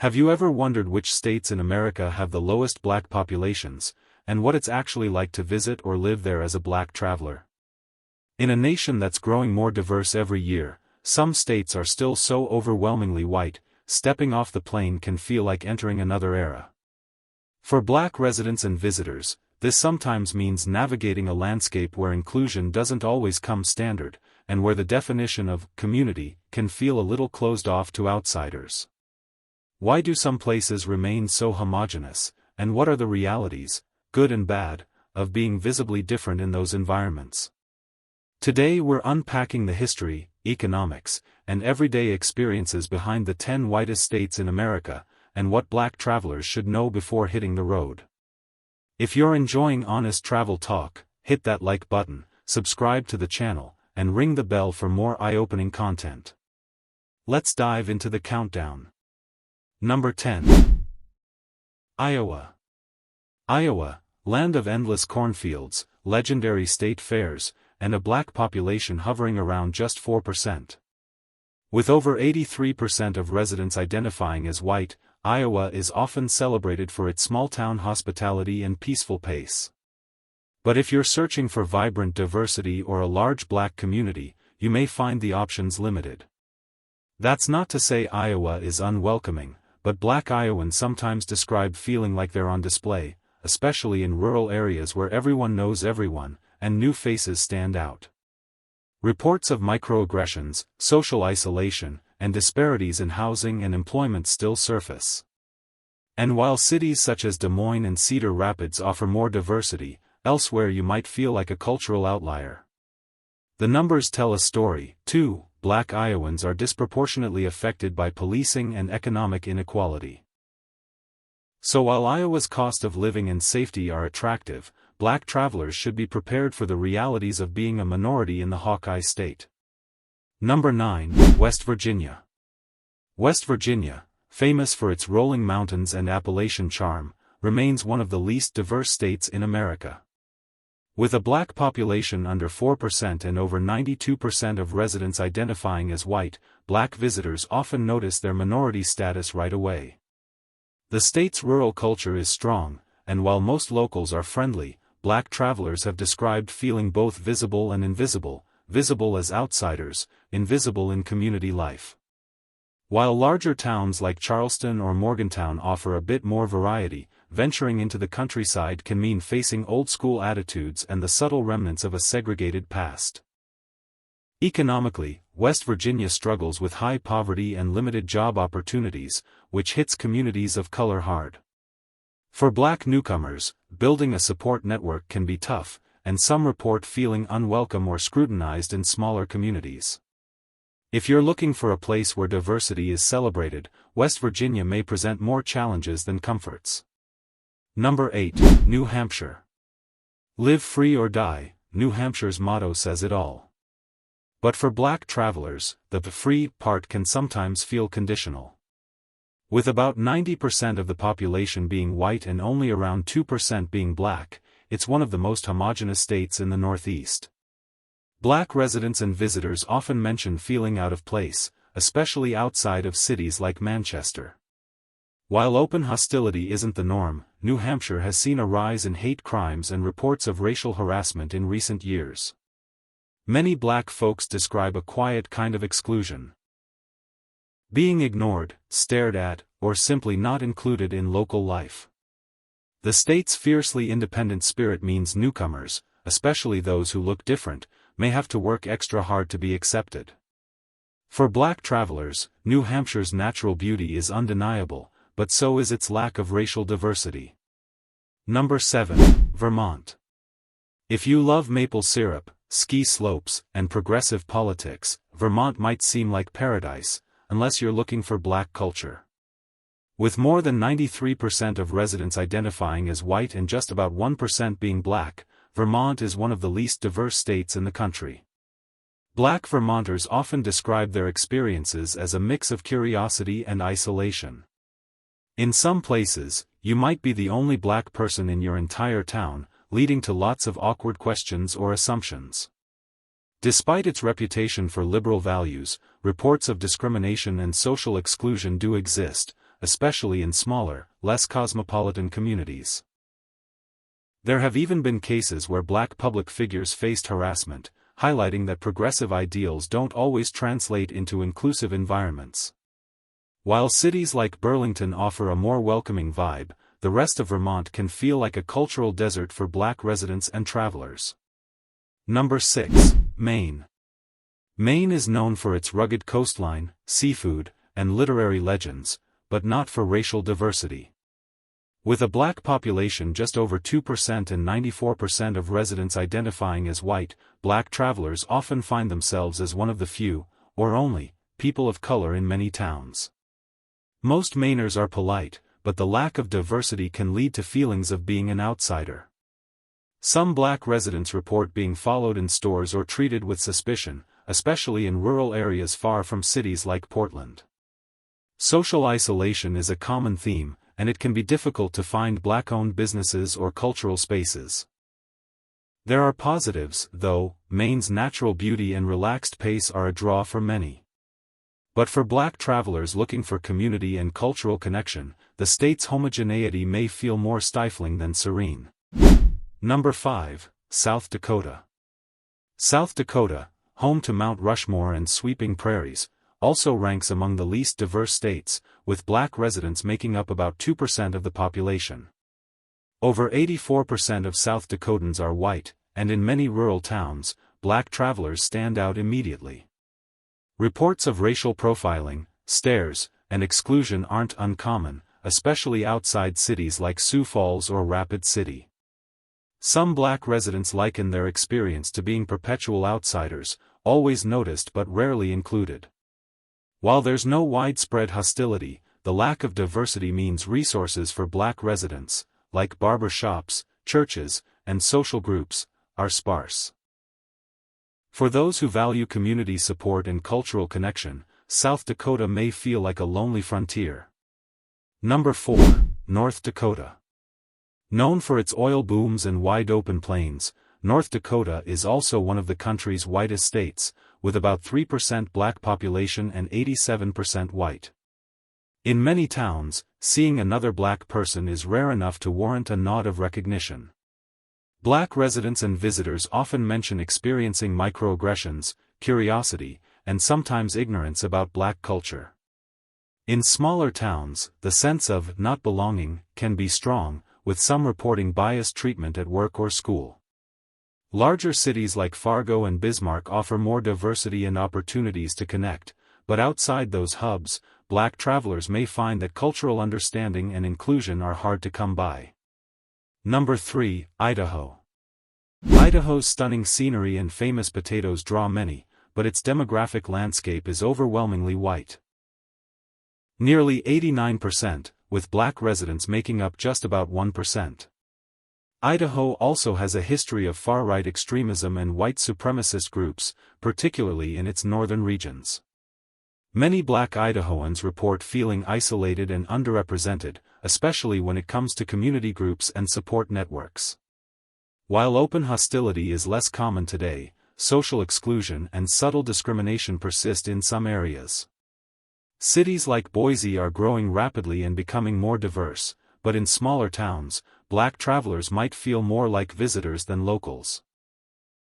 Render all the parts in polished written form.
Have you ever wondered which states in America have the lowest black populations, and what it's actually like to visit or live there as a black traveler? In a nation that's growing more diverse every year, some states are still so overwhelmingly white, stepping off the plane can feel like entering another era. For black residents and visitors, this sometimes means navigating a landscape where inclusion doesn't always come standard, and where the definition of community can feel a little closed off to outsiders. Why do some places remain so homogenous, and what are the realities, good and bad, of being visibly different in those environments? Today we're unpacking the history, economics, and everyday experiences behind the 10 whitest states in America, and what black travelers should know before hitting the road. If you're enjoying honest travel talk, hit that like button, subscribe to the channel, and ring the bell for more eye-opening content. Let's dive into the countdown. Number 10. Iowa. Iowa, land of endless cornfields, legendary state fairs, and a black population hovering around just 4%. With over 83% of residents identifying as white, Iowa is often celebrated for its small-town hospitality and peaceful pace. But if you're searching for vibrant diversity or a large black community, you may find the options limited. That's not to say Iowa is unwelcoming, but black Iowans sometimes describe feeling like they're on display, especially in rural areas where everyone knows everyone, and new faces stand out. Reports of microaggressions, social isolation, and disparities in housing and employment still surface. And while cities such as Des Moines and Cedar Rapids offer more diversity, elsewhere you might feel like a cultural outlier. The numbers tell a story, too. Black Iowans are disproportionately affected by policing and economic inequality. So while Iowa's cost of living and safety are attractive, black travelers should be prepared for the realities of being a minority in the Hawkeye State. Number 9. West Virginia. West Virginia, famous for its rolling mountains and Appalachian charm, remains one of the least diverse states in America. With a black population under 4% and over 92% of residents identifying as white, black visitors often notice their minority status right away. The state's rural culture is strong, and while most locals are friendly, black travelers have described feeling both visible and invisible, visible as outsiders, invisible in community life. While larger towns like Charleston or Morgantown offer a bit more variety, venturing into the countryside can mean facing old-school attitudes and the subtle remnants of a segregated past. Economically, West Virginia struggles with high poverty and limited job opportunities, which hits communities of color hard. For black newcomers, building a support network can be tough, and some report feeling unwelcome or scrutinized in smaller communities. If you're looking for a place where diversity is celebrated, West Virginia may present more challenges than comforts. Number 8. New Hampshire. Live free or die, New Hampshire's motto says it all. But for black travelers, the free part can sometimes feel conditional. With about 90% of the population being white and only around 2% being black, it's one of the most homogenous states in the Northeast. Black residents and visitors often mention feeling out of place, especially outside of cities like Manchester. While open hostility isn't the norm, New Hampshire has seen a rise in hate crimes and reports of racial harassment in recent years. Many black folks describe a quiet kind of exclusion. Being ignored, stared at, or simply not included in local life. The state's fiercely independent spirit means newcomers, especially those who look different, may have to work extra hard to be accepted. For black travelers, New Hampshire's natural beauty is undeniable, but so is its lack of racial diversity. Number 7. Vermont. If you love maple syrup, ski slopes, and progressive politics, Vermont might seem like paradise, unless you're looking for black culture. With more than 93% of residents identifying as white and just about 1% being black, Vermont is one of the least diverse states in the country. Black Vermonters often describe their experiences as a mix of curiosity and isolation. In some places, you might be the only black person in your entire town, leading to lots of awkward questions or assumptions. Despite its reputation for liberal values, reports of discrimination and social exclusion do exist, especially in smaller, less cosmopolitan communities. There have even been cases where black public figures faced harassment, highlighting that progressive ideals don't always translate into inclusive environments. While cities like Burlington offer a more welcoming vibe, the rest of Vermont can feel like a cultural desert for black residents and travelers. Number 6. Maine. Maine is known for its rugged coastline, seafood, and literary legends, but not for racial diversity. With a black population just over 2% and 94% of residents identifying as white, black travelers often find themselves as one of the few, or only, people of color in many towns. Most Mainers are polite, but the lack of diversity can lead to feelings of being an outsider. Some black residents report being followed in stores or treated with suspicion, especially in rural areas far from cities like Portland. Social isolation is a common theme, and it can be difficult to find black-owned businesses or cultural spaces. There are positives, though. Maine's natural beauty and relaxed pace are a draw for many. But for black travelers looking for community and cultural connection, the state's homogeneity may feel more stifling than serene. Number 5. South Dakota. South Dakota, home to Mount Rushmore and sweeping prairies, also ranks among the least diverse states, with black residents making up about 2% of the population. Over 84% of South Dakotans are white, and in many rural towns, black travelers stand out immediately. Reports of racial profiling, stares, and exclusion aren't uncommon, especially outside cities like Sioux Falls or Rapid City. Some black residents liken their experience to being perpetual outsiders, always noticed but rarely included. While there's no widespread hostility, the lack of diversity means resources for black residents, like barber shops, churches, and social groups, are sparse. For those who value community support and cultural connection, South Dakota may feel like a lonely frontier. Number 4. North Dakota. Known for its oil booms and wide-open plains, North Dakota is also one of the country's whitest states, with about 3% black population and 87% white. In many towns, seeing another black person is rare enough to warrant a nod of recognition. Black residents and visitors often mention experiencing microaggressions, curiosity, and sometimes ignorance about black culture. In smaller towns, the sense of not belonging can be strong, with some reporting biased treatment at work or school. Larger cities like Fargo and Bismarck offer more diversity and opportunities to connect, but outside those hubs, black travelers may find that cultural understanding and inclusion are hard to come by. Number 3. Idaho. Idaho's stunning scenery and famous potatoes draw many, but its demographic landscape is overwhelmingly white. Nearly 89%, with black residents making up just about 1%. Idaho also has a history of far-right extremism and white supremacist groups, particularly in its northern regions. Many black Idahoans report feeling isolated and underrepresented, especially when it comes to community groups and support networks. While open hostility is less common today, social exclusion and subtle discrimination persist in some areas. Cities like Boise are growing rapidly and becoming more diverse, but in smaller towns, black travelers might feel more like visitors than locals.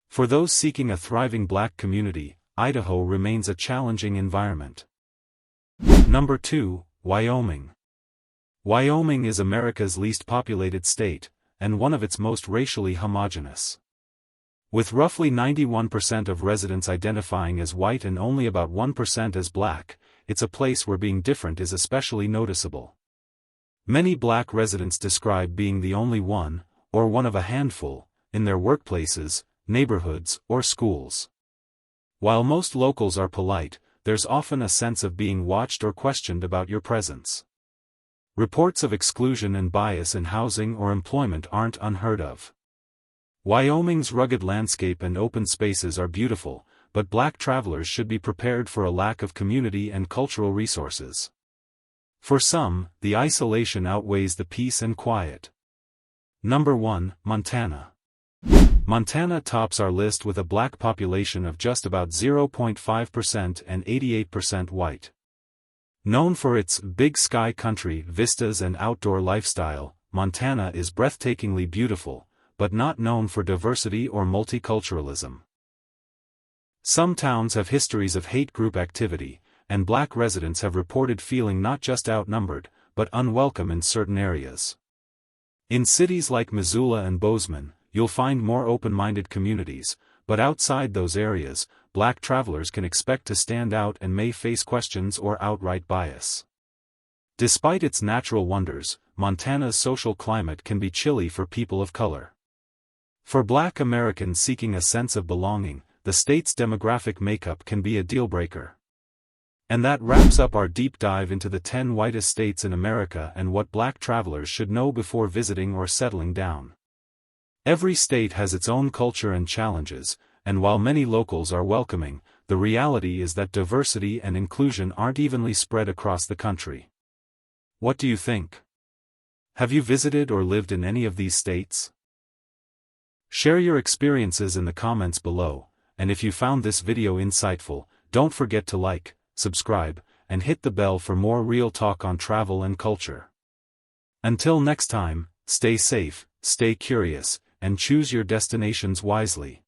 For those seeking a thriving black community, Idaho remains a challenging environment. Number 2. Wyoming. Wyoming is America's least populated state, and one of its most racially homogenous. With roughly 91% of residents identifying as white and only about 1% as black, it's a place where being different is especially noticeable. Many black residents describe being the only one, or one of a handful, in their workplaces, neighborhoods, or schools. While most locals are polite, there's often a sense of being watched or questioned about your presence. Reports of exclusion and bias in housing or employment aren't unheard of. Wyoming's rugged landscape and open spaces are beautiful, but black travelers should be prepared for a lack of community and cultural resources. For some, the isolation outweighs the peace and quiet. Number 1. Montana. Montana tops our list with a black population of just about 0.5% and 88% white. Known for its big sky country vistas and outdoor lifestyle, Montana is breathtakingly beautiful, but not known for diversity or multiculturalism. Some towns have histories of hate group activity, and black residents have reported feeling not just outnumbered, but unwelcome in certain areas. In cities like Missoula and Bozeman, you'll find more open-minded communities, but outside those areas, black travelers can expect to stand out and may face questions or outright bias. Despite its natural wonders, Montana's social climate can be chilly for people of color. For black Americans seeking a sense of belonging, the state's demographic makeup can be a deal-breaker. And that wraps up our deep dive into the 10 whitest states in America and what black travelers should know before visiting or settling down. Every state has its own culture and challenges, and while many locals are welcoming, the reality is that diversity and inclusion aren't evenly spread across the country. What do you think? Have you visited or lived in any of these states? Share your experiences in the comments below, and if you found this video insightful, don't forget to like, subscribe, and hit the bell for more real talk on travel and culture. Until next time, stay safe, stay curious, and choose your destinations wisely.